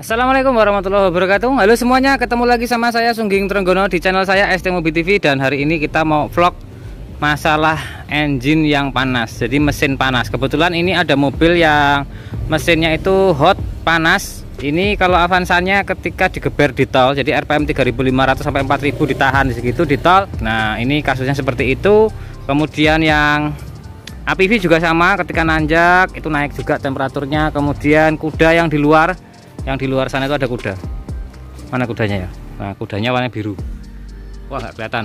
Assalamualaikum warahmatullahi wabarakatuh. Halo semuanya, ketemu lagi sama saya Sungging Trenggono di channel saya ST Mobil TV. Dan hari ini kita mau vlog masalah engine yang panas, jadi mesin panas. Kebetulan ini ada mobil yang mesinnya itu hot, panas. Ini kalau Avanza-nya ketika digeber di tol, jadi RPM 3500 sampai 4000 ditahan di segitu di tol. Nah ini kasusnya seperti itu. Kemudian yang APV juga sama, ketika nanjak itu naik juga temperaturnya. Kemudian kuda yang di luar sana itu ada kuda. Mana kudanya ya? Nah kudanya warna biru. Wah nggak kelihatan.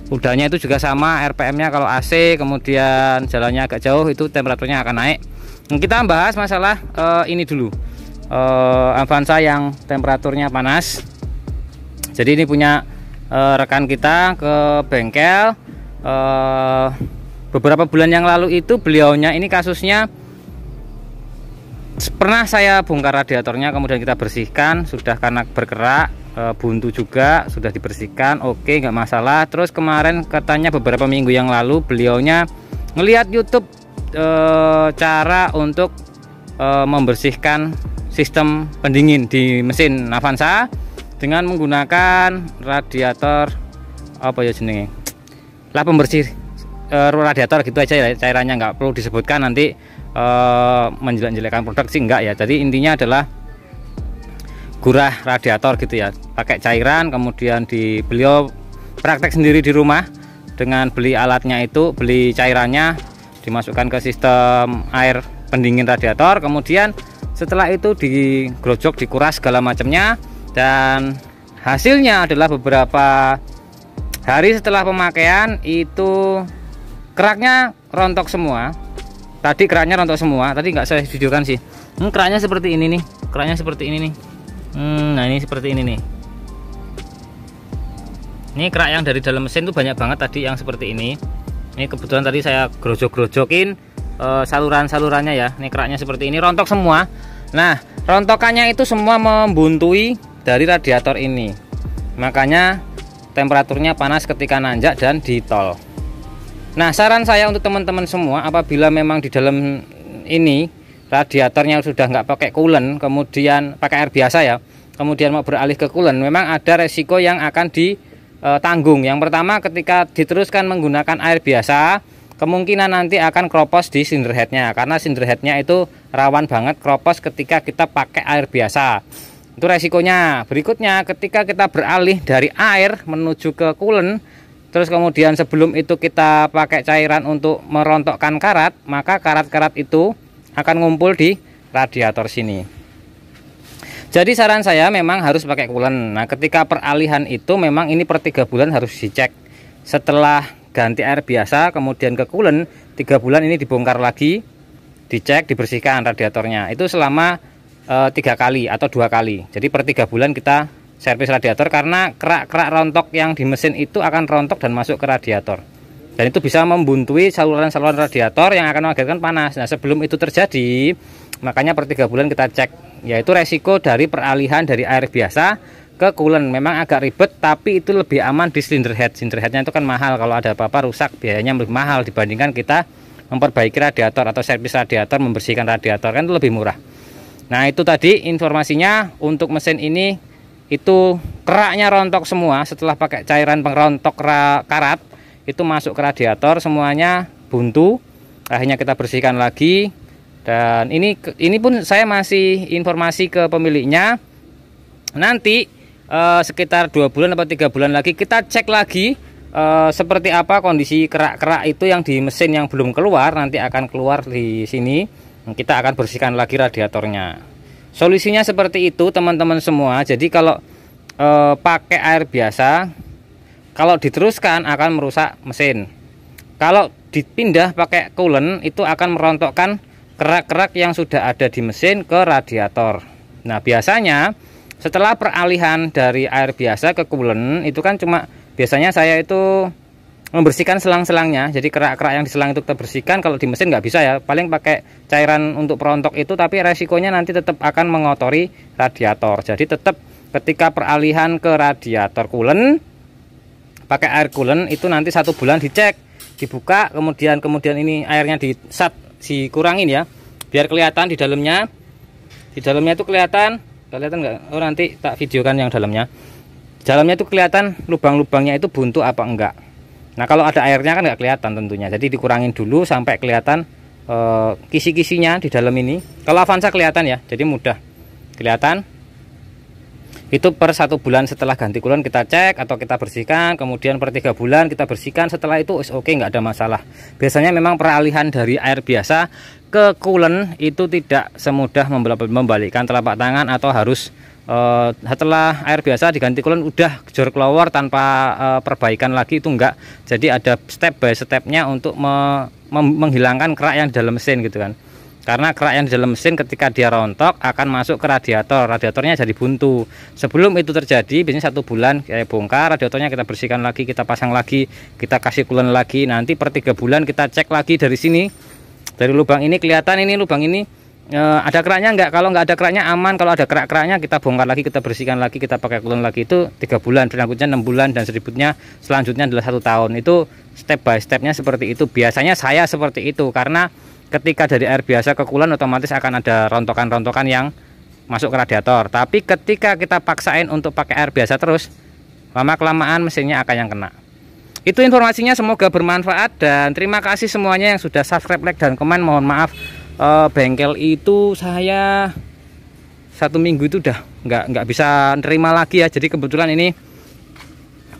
Kudanya itu juga sama, RPM nya kalau AC kemudian jalannya agak jauh itu temperaturnya akan naik. Kita bahas masalah ini dulu, Avanza yang temperaturnya panas. Jadi ini punya rekan kita ke bengkel beberapa bulan yang lalu. Itu beliaunya ini kasusnya pernah saya bongkar radiatornya, kemudian kita bersihkan, sudah karena berkerak, buntu juga sudah dibersihkan, oke nggak masalah. Terus kemarin katanya beberapa minggu yang lalu beliaunya ngelihat YouTube cara untuk membersihkan sistem pendingin di mesin Avanza dengan menggunakan radiator apa ya jenenge, lah pembersih radiator gitu aja ya, cairannya nggak perlu disebutkan, nanti menjelek-jelekkan produk sih enggak ya. Jadi intinya adalah gurah radiator gitu ya, pakai cairan. Kemudian beliau praktek sendiri di rumah dengan beli alatnya itu, beli cairannya, dimasukkan ke sistem air pendingin radiator. Kemudian setelah itu digrojok, dikuras segala macamnya, dan hasilnya adalah beberapa hari setelah pemakaian itu keraknya rontok semua. Tadi keraknya rontok semua, tadi nggak saya videokan sih. Keraknya seperti ini nih, keraknya seperti ini nih. Nah ini seperti ini nih. Ini kerak yang dari dalam mesin tuh banyak banget tadi yang seperti ini. Ini kebetulan tadi saya grojok-grojokin saluran-salurannya ya. Ini keraknya seperti ini, rontok semua. Nah rontokannya itu semua membuntui dari radiator ini. Makanya temperaturnya panas ketika nanjak dan di tol. Nah saran saya untuk teman-teman semua, apabila memang di dalam ini radiatornya sudah nggak pakai coolant, kemudian pakai air biasa ya, kemudian mau beralih ke coolant, memang ada resiko yang akan ditanggung. Yang pertama, ketika diteruskan menggunakan air biasa, kemungkinan nanti akan kropos di cylinder headnya, karena cylinder headnya itu rawan banget kropos ketika kita pakai air biasa. Itu resikonya. Berikutnya, ketika kita beralih dari air menuju ke coolant, terus kemudian sebelum itu kita pakai cairan untuk merontokkan karat, maka karat-karat itu akan ngumpul di radiator sini. Jadi saran saya memang harus pakai coolant. Nah ketika peralihan itu memang ini per 3 bulan harus dicek. Setelah ganti air biasa kemudian ke coolant, 3 bulan ini dibongkar lagi, dicek, dibersihkan radiatornya. Itu selama 3 kali atau 2 kali. Jadi per 3 bulan kita servis radiator, karena kerak-kerak rontok yang di mesin itu akan rontok dan masuk ke radiator, dan itu bisa membuntui saluran-saluran radiator yang akan mengakibatkan panas. Nah sebelum itu terjadi, makanya per 3 bulan kita cek, yaitu resiko dari peralihan dari air biasa ke coolant. Memang agak ribet, tapi itu lebih aman di cylinder head. Cylinder headnya itu kan mahal, kalau ada apa-apa rusak biayanya lebih mahal dibandingkan kita memperbaiki radiator atau servis radiator, membersihkan radiator, kan itu lebih murah. Nah itu tadi informasinya untuk mesin ini. Itu keraknya rontok semua setelah pakai cairan pengrontok karat, itu masuk ke radiator, semuanya buntu. Akhirnya kita bersihkan lagi, dan ini pun saya masih informasi ke pemiliknya. Nanti sekitar 2 bulan atau 3 bulan lagi kita cek lagi seperti apa kondisi kerak-kerak itu yang di mesin yang belum keluar, nanti akan keluar di sini. Kita akan bersihkan lagi radiatornya. Solusinya seperti itu teman-teman semua. Jadi kalau pakai air biasa, kalau diteruskan akan merusak mesin. Kalau dipindah pakai coolant, itu akan merontokkan kerak-kerak yang sudah ada di mesin ke radiator. Nah biasanya setelah peralihan dari air biasa ke coolant, itu kan cuma biasanya saya itu membersihkan selang-selangnya. Jadi kerak-kerak yang di selang itu kita bersihkan. Kalau di mesin nggak bisa ya, paling pakai cairan untuk perontok itu, tapi resikonya nanti tetap akan mengotori radiator. Jadi tetap ketika peralihan ke radiator coolant, pakai air coolant itu nanti 1 bulan dicek, dibuka, kemudian ini airnya dikurangin ya, biar kelihatan di dalamnya itu kelihatan kelihatan nggak? Oh, nanti tak videokan yang dalamnya. Dalamnya itu kelihatan lubang-lubangnya itu buntu apa enggak. Nah kalau ada airnya kan nggak kelihatan tentunya, jadi dikurangin dulu sampai kelihatan kisi-kisinya di dalam ini. Kalau Avanza kelihatan ya, jadi mudah kelihatan. Itu per 1 bulan setelah ganti coolant kita cek atau kita bersihkan, kemudian per 3 bulan kita bersihkan. Setelah itu oke, nggak ada masalah. Biasanya memang peralihan dari air biasa ke coolant itu tidak semudah membalikkan telapak tangan, atau harus setelah air biasa diganti coolant udah jor keluar tanpa perbaikan lagi, itu enggak. Jadi ada step by stepnya untuk menghilangkan kerak yang di dalam mesin gitu kan. Karena kerak yang di dalam mesin ketika dia rontok akan masuk ke radiator, radiatornya jadi buntu. Sebelum itu terjadi, biasanya 1 bulan kayak bongkar radiatornya, kita bersihkan lagi, kita pasang lagi, kita kasih coolant lagi. Nanti per 3 bulan kita cek lagi dari sini, dari lubang ini kelihatan ini lubang ini ada keraknya enggak. Kalau nggak ada keraknya aman. Kalau ada kerak-keraknya kita bongkar lagi, kita bersihkan lagi, kita pakai coolant lagi. Itu 3 bulan, berikutnya 6 bulan, dan selanjutnya adalah 1 tahun. Itu step by stepnya seperti itu. Biasanya saya seperti itu, karena ketika dari air biasa ke coolant otomatis akan ada rontokan-rontokan yang masuk ke radiator. Tapi ketika kita paksain untuk pakai air biasa terus, lama-kelamaan mesinnya akan yang kena. Itu informasinya, semoga bermanfaat, dan terima kasih semuanya yang sudah subscribe, like, dan komen. Mohon maaf, bengkel itu saya 1 minggu itu udah nggak bisa nerima lagi ya. Jadi kebetulan ini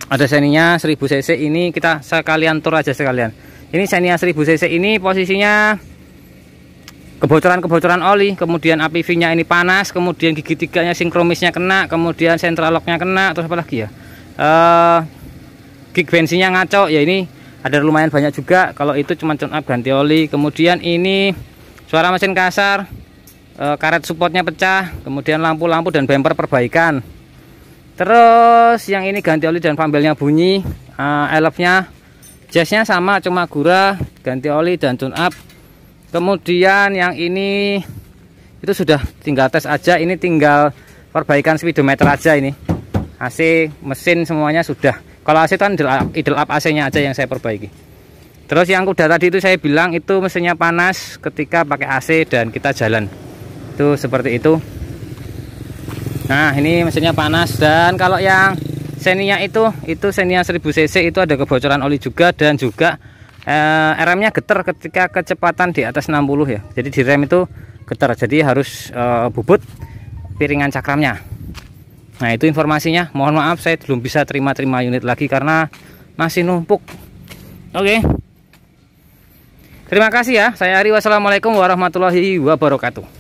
ada Xenia 1000 cc, ini kita sekalian tur aja sekalian. Ini Xenia 1000 cc ini posisinya kebocoran oli, kemudian APV-nya ini panas, kemudian gigi 3-nya sinkromisnya kena, kemudian sentral lock-nya kena, terus apa lagi ya? Gig bensinnya ngaco ya, ini ada lumayan banyak juga. Kalau itu cuma tune up ganti oli. Kemudian ini suara mesin kasar, karet supportnya pecah, kemudian lampu-lampu dan bumper perbaikan. Terus yang ini ganti oli dan pambelnya bunyi, elf-nya, jasnya sama cuma gura, ganti oli dan tune up. Kemudian yang ini itu sudah tinggal tes aja, ini tinggal perbaikan speedometer aja. Ini AC, mesin semuanya sudah. Kalau AC kan idle up AC-nya aja yang saya perbaiki. Terus yang kuda tadi itu saya bilang itu mesinnya panas ketika pakai AC dan kita jalan. Itu seperti itu. Nah, ini mesinnya panas. Dan kalau yang Xenia itu Xenia 1000 cc itu ada kebocoran oli juga, dan juga remnya getar ketika kecepatan di atas 60 ya. Jadi di rem itu getar, jadi harus bubut piringan cakramnya. Nah, itu informasinya. Mohon maaf saya belum bisa terima unit lagi karena masih numpuk. Oke. Terima kasih ya. Saya Ari, wassalamualaikum warahmatullahi wabarakatuh.